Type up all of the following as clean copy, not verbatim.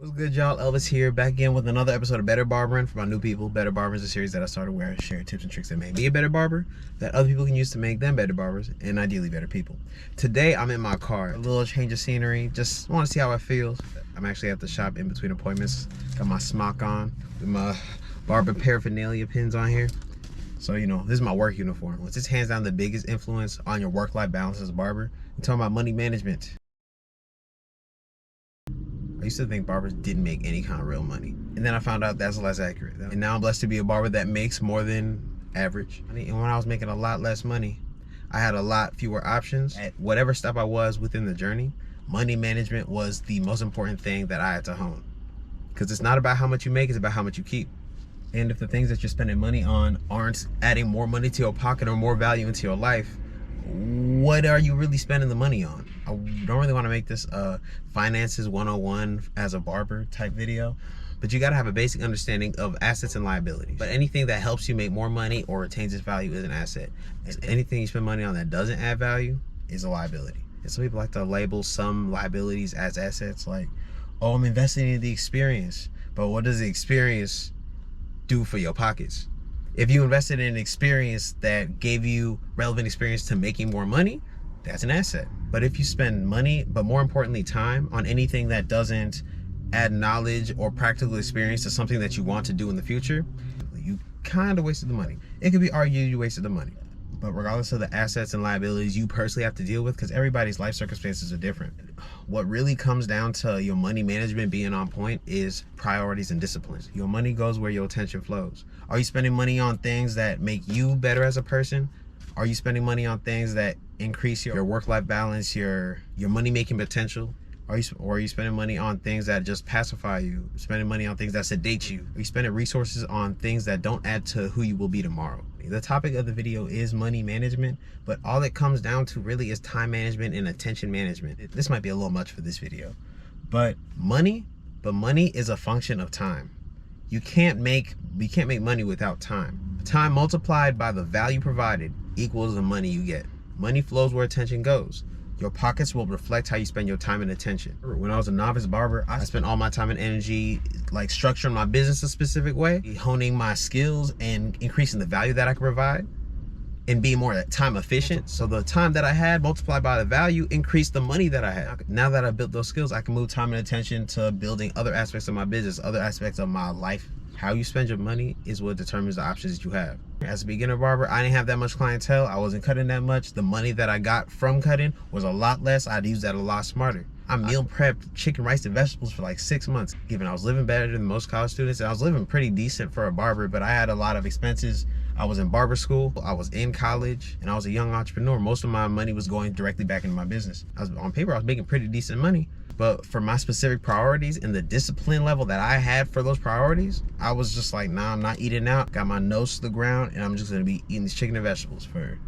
What's good, y'all? Elvis here, back again with another episode of Better Barbering for my new people. Better Barbering is a series that I started where I share tips and tricks that make me a better barber, that other people can use to make them better barbers, and ideally better people. Today, I'm in my car. A little change of scenery. Just want to see how it feels. I'm actually at the shop in between appointments. Got my smock on with my barber paraphernalia pins on here. So, you know, this is my work uniform. This is hands down the biggest influence on your work-life balance as a barber. I'm talking about money management. I used to think barbers didn't make any kind of real money. And then I found out that's less accurate. And now I'm blessed to be a barber that makes more than average. And when I was making a lot less money, I had a lot fewer options. At whatever step I was within the journey, money management was the most important thing that I had to hone. Because it's not about how much you make, it's about how much you keep. And if the things that you're spending money on aren't adding more money to your pocket or more value into your life, what are you really spending the money on? I don't really want to make this finances 101 as a barber type video, but you got to have a basic understanding of assets and liabilities. But anything that helps you make more money or retains its value is an asset. And anything you spend money on that doesn't add value is a liability. And some people like to label some liabilities as assets, like, oh, I'm investing in the experience. But what does the experience do for your pockets? If you invested in an experience that gave you relevant experience to making more money, that's an asset. But if you spend money, but more importantly time, on anything that doesn't add knowledge or practical experience to something that you want to do in the future, you kind of wasted the money. It could be argued you wasted the money. But regardless of the assets and liabilities you personally have to deal with, because everybody's life circumstances are different, what really comes down to your money management being on point is priorities and disciplines. Your money goes where your attention flows. Are you spending money on things that make you better as a person? Are you spending money on things that increase your work-life balance, your money-making potential? Or are you spending money on things that just pacify you? Spending money on things that sedate you? Are you spending resources on things that don't add to who you will be tomorrow? The topic of the video is money management, but all it comes down to really is time management and attention management. This might be a little much for this video, but money is a function of time. You can't make money without time. Time multiplied by the value provided equals the money you get. Money flows where attention goes. Your pockets will reflect how you spend your time and attention. When I was a novice barber, I spent all my time and energy like structuring my business a specific way, honing my skills and increasing the value that I can provide and being more time efficient. So the time that I had multiplied by the value increased the money that I had. Now that I built those skills, I can move time and attention to building other aspects of my business, other aspects of my life. How you spend your money is what determines the options that you have. As a beginner barber, I didn't have that much clientele. I wasn't cutting that much. The money that I got from cutting was a lot less. I'd use that a lot smarter. I meal prepped chicken, rice, and vegetables for like 6 months. Given I was living better than most college students, and I was living pretty decent for a barber, but I had a lot of expenses. I was in barber school, I was in college, and I was a young entrepreneur. Most of my money was going directly back into my business. On paper, I was making pretty decent money. But for my specific priorities and the discipline level that I had for those priorities, I was just like, nah, I'm not eating out. Got my nose to the ground, and I'm just gonna be eating these chicken and vegetables for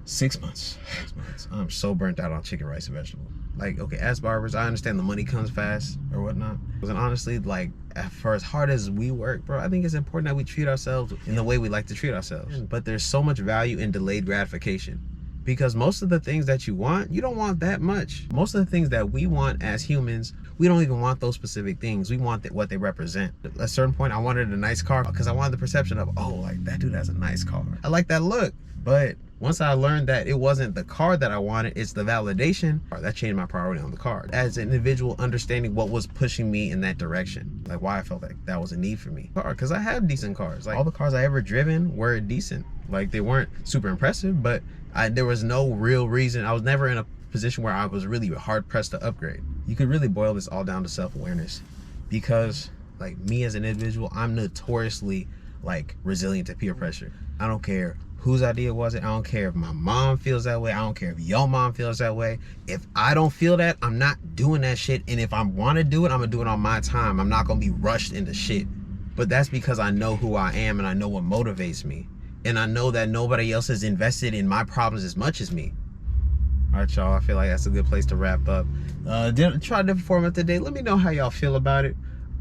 6 months. 6 months. I'm so burnt out on chicken, rice, and vegetables. Like, okay, as barbers, I understand the money comes fast or whatnot. And honestly, like, for as hard as we work, bro, I think it's important that we treat ourselves in the way we like to treat ourselves. But there's so much value in delayed gratification. Because most of the things that you want, you don't want that much. Most of the things that we want as humans, we don't even want those specific things. We want what they represent. At a certain point, I wanted a nice car because I wanted the perception of, oh, like that dude has a nice car. I like that look. But once I learned that it wasn't the car that I wanted, it's the validation, that changed my priority on the car. As an individual, understanding what was pushing me in that direction, like why I felt like that was a need for me. Because I have decent cars. Like all the cars I ever driven were decent. Like they weren't super impressive, but there was no real reason. I was never in a position where I was really hard pressed to upgrade. You could really boil this all down to self-awareness, because like me as an individual, I'm notoriously like resilient to peer pressure. I don't care whose idea was it. I don't care if my mom feels that way. I don't care if your mom feels that way. If I don't feel that, I'm not doing that shit. And if I want to do it, I'm gonna do it on my time. I'm not gonna be rushed into shit. But that's because I know who I am and I know what motivates me. And I know that nobody else is invested in my problems as much as me. All right, y'all, I feel like that's a good place to wrap up. Try a different format today. Let me know how y'all feel about it.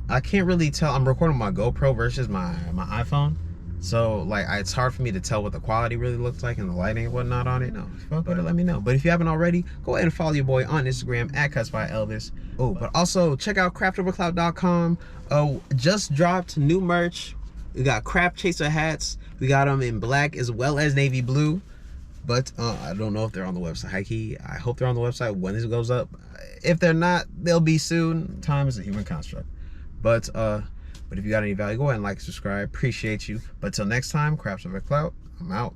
I can't really tell. I'm recording my GoPro versus my iPhone. So like it's hard for me to tell what the quality really looks like and the lighting and whatnot on it. No, if you fuck with it, let me know. But if you haven't already, go ahead and follow your boy on Instagram at Cuts by Elvis. Oh, but also check out craftoverclout.com. Just dropped new merch. We got Crap Chaser hats. We got them in black as well as navy blue. But I don't know if they're on the website. High key, I hope they're on the website when this goes up. If they're not, they'll be soon. Time is a human construct. But if you got any value, go ahead and like, subscribe. Appreciate you. But till next time, Craps Over Clout. I'm out.